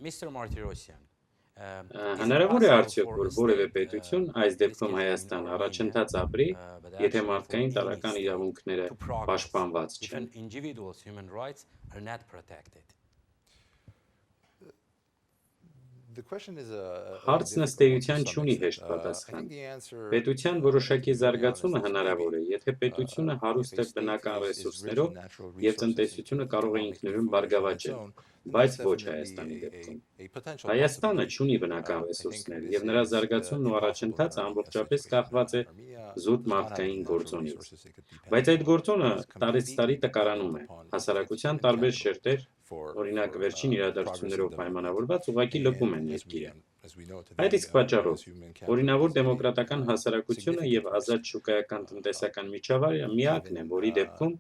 Mr. Martirosyan, Հնարավոր է արդյոք, որ որևէ պետություն, այս դեպքում Հայաստան, առաջընթաց ապրի, եթե մարդկային տարրական իրավունքները պաշտպանված չեն։ if an individual's human rights are not protected? Հարցն ըստ էության չունի հեշտ պատասխան։ Պետության որոշակի զարգացումը հնարավոր է, եթե պետությունը հարուստ է բնական ռեսուրսներով եւ տնտեսությունը կարող է ինքնուրույն բարգավաճել, բայց ոչ Հայաստանի դեպքում։ Հայաստանը չունի բնական ռեսուրսներ եւ նրա զարգացումն ու առաջընթացը ամբողջապես կախված է զուտ մարդկային գործոնից։ Բայց այդ գործոնը տարեց տարի տկարանում է։ Հասարակության տարբեր շերտեր, օրինակ վերջին իրադարձություններով պայմանավորված, ուղղակի լքում են երկիրը։ Այդ իսկ պատճառով օրինավոր դեմոկրատական հասարակությունը եւ ազատ շուկայական տնտեսական միջավայրը միակն է, որի դեպքում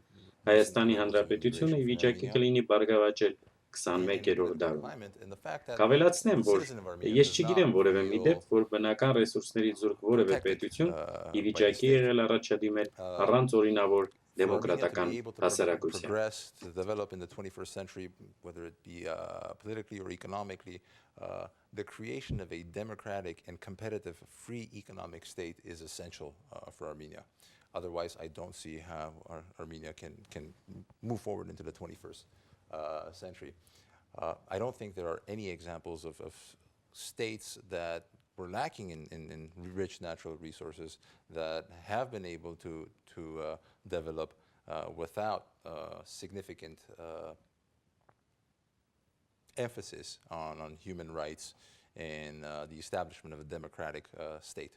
Հայաստանի Հանրապետությունը ի վիճակի կլինի բարգավաճել 21-րդ դարում։ Կավելացնեմ, որ ես չգիտեմ որևէ մի դեպք, որ բնական ռեսուրսներից զուրկ որևէ պետություն ի վիճակի եղել առաջադիմել առանց օրինավոր դեմոկրատական հասարակության։ To develop in the 21st century, whether it be politically or economically, the creation of a democratic and competitive free economic state is essential for Armenia. Otherwise, I don't see how Armenia can move forward into the 21st century. I don't think there are any examples of states that were lacking in rich natural resources that have been able to develop without significant emphasis on human rights and the establishment of a democratic state.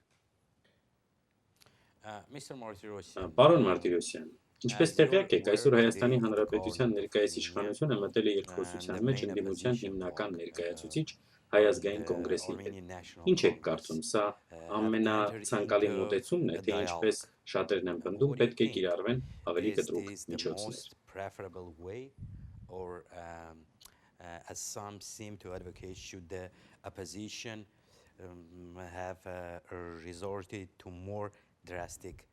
Mr. Martirosyan, Պարոն Մարտիրոսյան, ինչպես տեղյակ եք, այսօր Հայաստանի Հանրապետության ներկայիս իշխանությունը մտել է երկխոսության մեջ ընդդիմության հիմնական ներկայացուցիչ Հայ ազգային կոնգրեսի հետ։ Ինչ եք կարծում, սա ամենացանկալի մոտեցումն է, թե ինչպես շատերն են պնդում, պետք է կիրառվեն ավելի կտրուկ միջոցներ։ preferable way, or as some seem to advocate, should the opposition have resorted to more drastic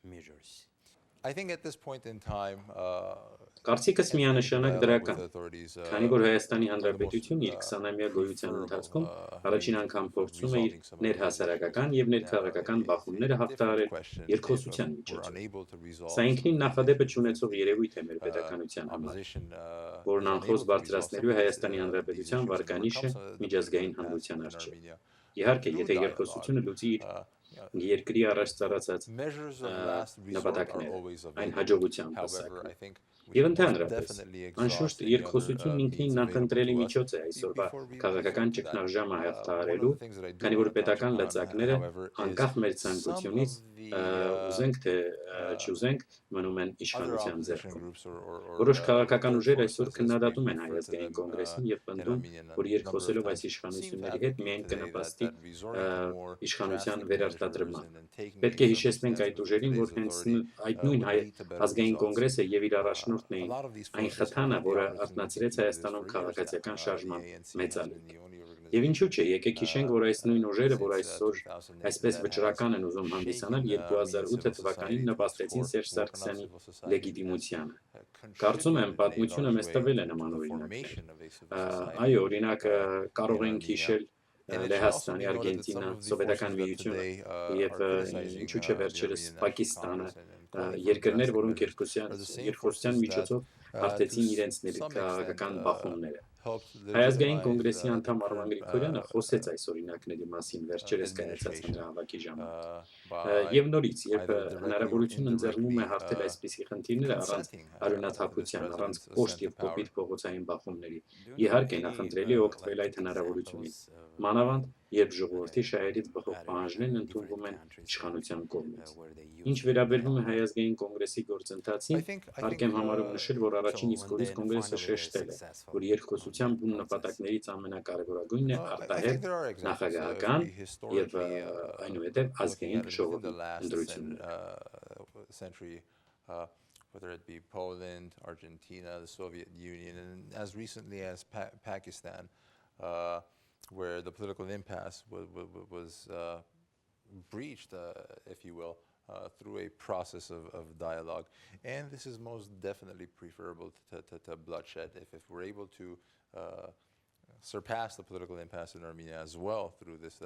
measures? I think at this point in time, Կարծիքս միանշանակ դրական, քանի որ Հայաստանի Հանրապետությունն իր 20-ամյա գոյության ընթացքում առաջին անգամ փորձում է իր ներհասարակական եւ ներքաղաքական բախումները հաղթահարել երկխոսության միջոցով։ Սա ինքնին նախադեպը չունեցող երևույթ է մեր պետականության համար, որն անխոս բարձրացնելու է Հայաստանի Հանրապետության վարկանիշը միջազգային հանրության առջև։ Իհարկե, եթե երկխոսությունը լուծի իր երկրի առաջ ծառացած նպատակները, այն հաջողության հասակը։ Եվ ընդհանրապես, անշուշտ երկխոսությունն ինքնին նախընտրելի միջոց է այսօրվա քաղաքական ճգնաժամը հաղթահարելու, քանի որ պետական լծակները անկախ մեր ցանկությունից ուզենք թե չուզենք մնում են իշխանության ձեռքում։ Որոշ քաղաքական ուժեր այսօր քննադատում են Հայ ազգային կոնգրեսին եւ պնդում, որ երկխոսելով այս իշխանությունների հետ միայն կնպաստի իշխանության վերարտադրման։ Պետք է հիշեցնենք այդ ուժերին, որ հենց այդ նույն Հայ ազգային կոնգրեսը եւ իր առաջնորդն էին այն խթանը, որը արտնացրեց Հայաստանում քաղաքացիական շարժման մեծալուտ։ Եվ ինչու՞ չէ, եկեք հիշենք, որ այս նույն ուժերը, որ այսօր այսպես վճռական են ուզում հանդիսանալ, 2008 թվականին նպաստեցին Սերժ Սարգսյանի լեգիտիմությանը։ Կարծում եմ, պատմությունը մեզ տվել է նման օրինակներ։ Այո, օրինակ կարող ենք հիշել Լեհաստանի, Արգենտինա, Սովետական միությունը եւ ինչու՞ չէ վերջերս Պակիստանը, երկրներ, որոնք երկխոսության միջոցով հարթեցին իրենց ներքաղաքական բախումները։ Հայ ազգային կոնգրեսի անդամ Արման Գրիգորյանը խոսեց այս օրինակների մասին վերջերս կայացած հանրահավաքի ժամանակ։ Եվ նորից, երբ հնարավորություն ընձեռվում է հարթել այսպիսի խնդիրները առանց արյունաթափության, առանց կոշտ եւ կոպիտ փողոցային բախումների, իհարկե նախընտրելի է օգտվել այդ հնարավորությունից։ Մանավանդ, երբ ժողովրդի շահերից բխող պահանջներն ընդունվում են իշխանության կողմից։ Ինչ վերաբերվում է Հայ ազգային կոնգրեսի գործընթացին, հարկ եմ համարում նշել, որ առաջին իսկ օրից կոնգրեսը շեշտել է, որ երկխոսության բուն նպատակներից ամենակարևորագույնն է արտահերթ նախագահական եւ այնուհետեւ ազգային ժողովի ընտրությունները։ Whether it be Poland, Argentina, the Soviet Union, and as recently as Pakistan, where the political impasse was breached, if you will, through a process of dialogue. And this is most definitely preferable to bloodshed if we're able to surpass the political impasse in Armenia as well through this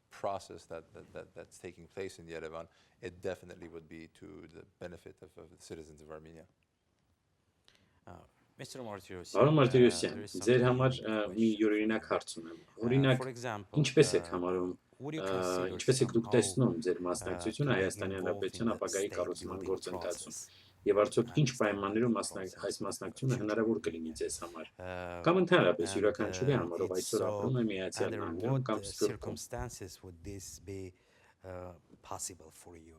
process that's taking place in Yerevan, it definitely would be to the benefit of the citizens of Armenia. Mr. Պարոն Մարտիրոսյան, ձեր համար մի յուրօրինակ հարց ունեմ։ Օրինակ, ինչպես եք համարում, ինչպես եք դուք տեսնում ձեր մասնակցությունը Հայաստանի Հանրապետության ապագայի կառուցման գործընթացում։ Եվ արդյոք ինչ պայմաններում այս մասնակցությունը հնարավոր կլինի ձեզ համար։ Կամ ընդհանրապես յուրաքանչյուրի համար, ով այսօր ապրում է Միացյալ Նահանգներում կամ Սփյուռքում։ Possible for you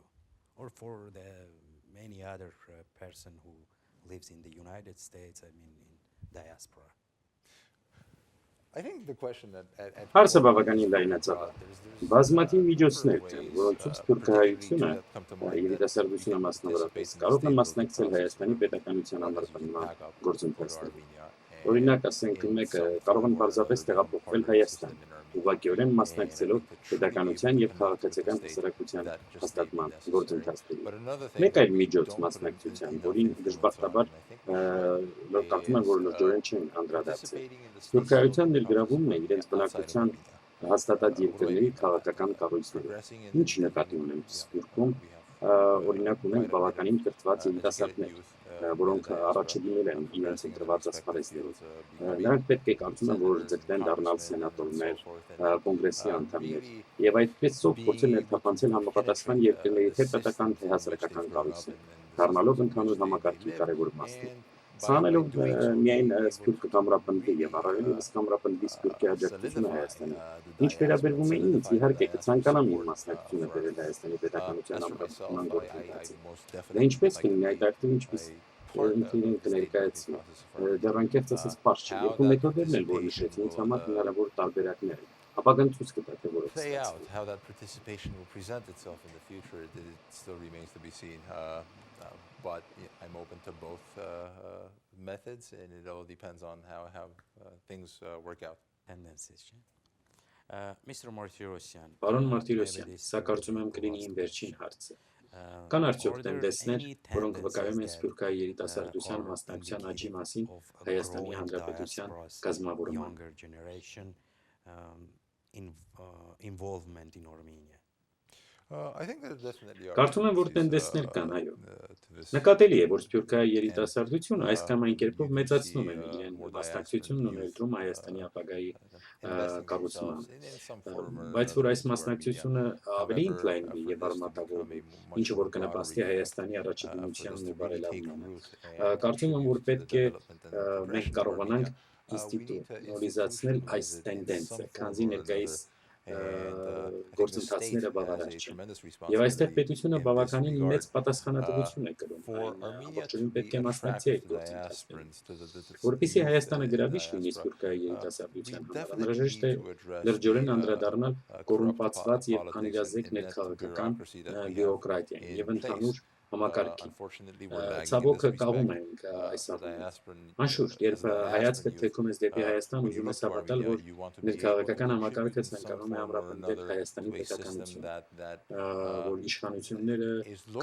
or for the many other person who lives in the United States, I mean in diaspora. I think the question that Հարցը բավականին լայնածավալ է։ Բազմաթիվ միջոցներ կան, որոնցից սփյուռքահայությունը երիտասարդությունը մասնավորապես կարող է մասնակցել Հայաստանի պետականության համապատասխան գործընթացներին։ Օրինակ, ասենք, մեկը կարող են պարզապես տեղափոխվել Հայաստան, ուղղակիորեն մասնակցելով պետականության եւ քաղաքացիական հասարակության հաստատման գործընթացներին։ Մեկ այլ միջոց մասնակցության, որին դժբախտաբար կարծում եմ, որ լրջորեն չեն անդրադարձել։ Սփյուռքահայության ներգրավումն է իրենց բնակության հաստատած երկրների քաղաքական կառույցներում։ Ինչ նկատի ունեմ Սփյուռքում, օրինակ ունենք բավականին կրթված երիտասարդներ, որոնք առաջ դիմել են իրենց ընտրված ասպարեզներով։ Նրանք պետք է կարծում եմ, որ ձգտեն դառնալ սենատորներ, կոնգրեսի անդամներ եւ այդպես փորձել ներթափանցել համապատասխան երկրների թե պետական թե հասարակական կառույցներ, դառնալով ընդհանուր համակարգի կարևոր մասնիկ։ Ցանելով միայն սփյուռքը կամրապնդվի եւ առավել ևս կամրապնդվի սփյուռքի աջակցությունը Հայաստանի։ Ինչ վերաբերվում է ինձ, իհարկե կցանկանամ իմ մասնակցությունը բերել Հայաստանի պետականության համապատասխան գործընթացին։ Դա ինչպես կլինի այդ ակտիվ ինչպես ինքնին կներկայացնի։ Դեռ անկեղծ ասած պարզ չէ։ Երկու մեթոդներն էլ որ նշեցի ինձ համար հնարավոր տարբերակներ են։ Ապագան ցույց կտա թե որով ստացվի։ How that participation will present itself in the future, it still remains to be seen. But I'm open to both methods, and it all depends on how things work out. Mr. Martirosyan. Պարոն Մարտիրոսյան, սա կարծում եմ կլինի իմ վերջին հարցը։ Կան արդյոք տենդենսներ, որոնք վկայում են սփյուռքահայ երիտասարդության մասնակցության աճի մասին Հայաստանի Հանրապետության կազմավորման։ Involvement in Armenia. Կարծում եմ, որ տենդենսներ կան, այո։ Նկատելի է, որ սփյուռքահայ երիտասարդությունը այս կամ այն կերպով մեծացնում է իրեն մասնակցությունն ու ներդրում Հայաստանի ապագայի կառուցման։ Բայց որ այս մասնակցությունը ավելի ընդլայնվի եւ արմատավորվի, ինչը որ կնպաստի Հայաստանի առաջադիմությանն ու բարելավմանը։ Կարծում եմ, որ պետք է մենք կարողանանք ինստիտուցիոնալիզացնել այս տենդենսը, քանզի ներկայիս գործընթացները բավարար չեն։ Եվ այստեղ պետությունը բավականին մեծ պատասխանատվություն է կրում։ Ամբողջովին պետք է մասնակցի այդ գործընթացներին։ Որպեսզի Հայաստանը գրավիչ լինի սփյուռքահայ երիտասարդության համար, անհրաժեշտ է լրջորեն անդրադառնալ կոռումպացված եւ անիրազեկ ներքաղաքական բյուրոկրատիային եւ ընդհանուր համակարգին։ Ցավոք կաղում ենք այս առումով։ Անշուշտ, երբ հայացքը թեքում ես դեպի Հայաստան, ուզում ես հավատալ, որ ներքաղաքական համակարգը ցանկանում է ամրապնդել Հայաստանի պետականություն, որ իշխանությունները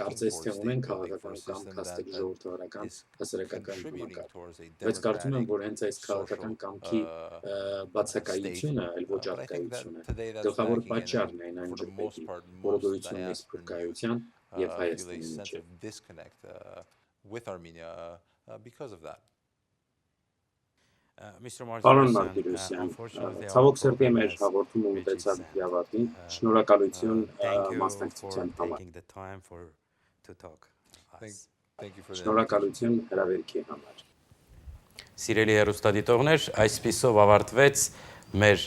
կարծես թե ունեն քաղաքական կամ կաստիկ ժողովրդավարական հասարակական համակարգ։ Բայց կարծում եմ, որ հենց այս քաղաքական կամքի բացակայությունը, այլ ոչ արկայությունը, գլխավոր պատճառն է այն ջրպետի, որը գոյություն ունի սփյուռքահայության եւ Հայաստանի միջեւ disconnect with Armenia because of that. Պարոն Մարտիրոսյան, ցավոք սրտի մեր հաղորդումը ունեցավ դիավատին, շնորհակալություն մասնակցության համար։ Շնորհակալություն հրավերքի համար։ Սիրելի հեռուստադիտողներ, այսպիսով ավարտվեց մեր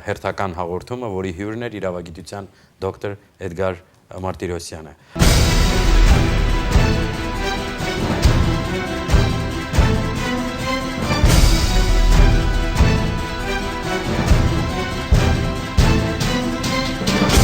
հերթական հաղորդումը, որի հյուրն էր իրավագիտության դոկտոր Էդգար Martirosyan.